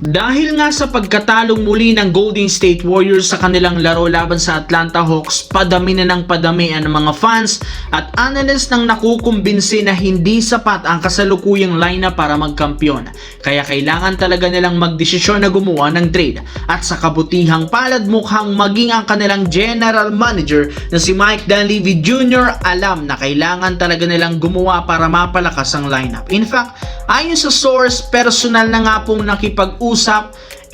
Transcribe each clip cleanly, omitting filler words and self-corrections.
Dahil nga sa pagkatalong muli ng Golden State Warriors sa kanilang laro laban sa Atlanta Hawks, padami na ng padami ang mga fans at analysts nang nakukumbinsi na hindi sapat ang kasalukuyang lineup para magkampiyon. Kaya kailangan talaga nilang magdesisyon na gumawa ng trade. At sa kabutihang palad, mukhang maging ang kanilang general manager na si Mike Dunleavy Jr. alam na kailangan talaga nilang gumawa para mapalakas ang lineup. In fact, ayon sa source, personal na nga pong nakipag-usap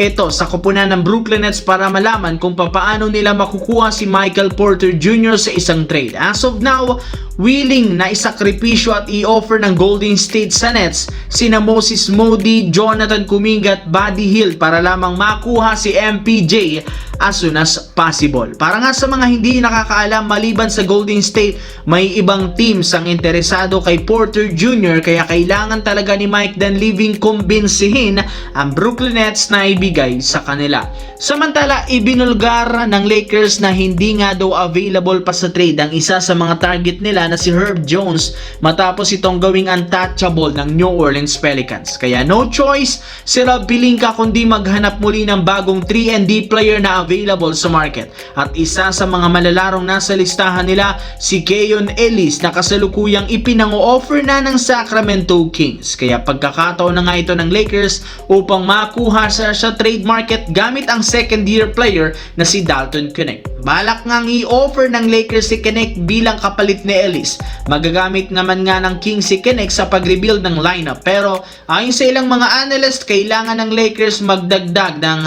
ito sa koponan ng Brooklyn Nets para malaman kung paano nila makukuha si Michael Porter Jr. sa isang trade. As of now, willing na isakripisyo at i-offer ng Golden State sa Nets sina Moses Moody, Jonathan Kuminga at Buddy Hield para lamang makuha si MPJ as soon as possible. Para nga sa mga hindi nakakaalam, maliban sa Golden State, may ibang teams ang interesado kay Porter Jr. kaya kailangan talaga ni Mike Dunleavy kumbinsihin ang Brooklyn Nets na ibigay sa kanila. Samantala, ibinulgar ng Lakers na hindi nga daw available pa sa trade ang isa sa mga target nila na si Herb Jones matapos itong gawing untouchable ng New Orleans Pelicans. Kaya no choice si Rob Pelinka kundi maghanap muli ng bagong 3-and-D player na available sa market. At isa sa mga malalarong nasa listahan nila si Keyon Ellis na kasalukuyang ipinang-offer na ng Sacramento Kings. Kaya pagkakataon na nga ito ng Lakers upang makuha sa trade market gamit ang second-year player na si Dalton Knecht. Balak ngang i-offer ng Lakers si Knecht bilang kapalit ni Ellis. Magagamit naman nga ng Kings si Knecht sa pag-rebuild ng lineup. Pero ayon sa ilang mga analyst, kailangan ng Lakers magdagdag ng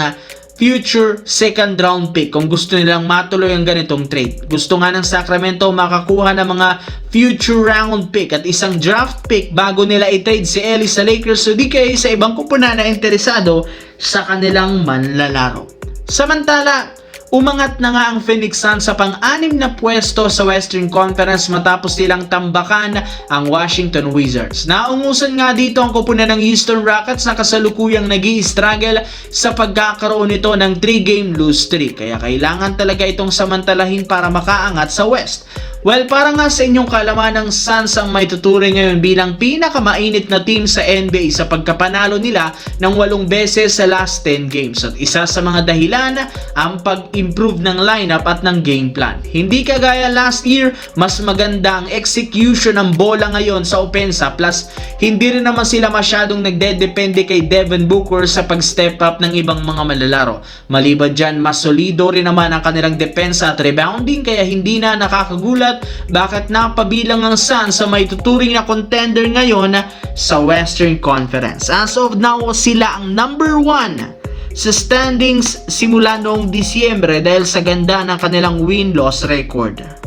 future second round pick kung gusto nilang matuloy ang ganitong trade. Gusto nga ng Sacramento makakuha ng mga future round pick at isang draft pick bago nila i-trade si Ellis sa Lakers, so di kayo sa ibang kupunan na interesado sa kanilang manlalaro. Samantala, umangat na nga ang Phoenix Suns sa pang-anim na pwesto sa Western Conference matapos nilang tambakan ang Washington Wizards. Naungusan nga dito ang koponan ng Houston Rockets na kasalukuyang nag-i-struggle sa pagkakaroon nito ng 3-game lose streak. Kaya kailangan talaga itong samantalahin para makaangat sa West. Well, para nga sa inyong kalaman, ng Suns ang may tuturing ngayon bilang pinakamainit na team sa NBA sa pagkapanalo nila ng 8 beses sa last 10 games. At isa sa mga dahilan ang pag-improve ng lineup at ng game plan. Hindi kagaya last year, mas maganda ang execution ng bola ngayon sa opensa, plus hindi rin naman sila masyadong nagdedepende kay Devin Booker sa pag-step up ng ibang mga malalaro. Maliban dyan, mas solido rin naman ang kanilang depensa at rebounding, kaya hindi na nakakagulat bakit napabilang ang Suns sa may tuturing na contender ngayon sa Western Conference. As of now, sila ang number 1 sa standings simula noong Disyembre dahil sa ganda ng kanilang win-loss record.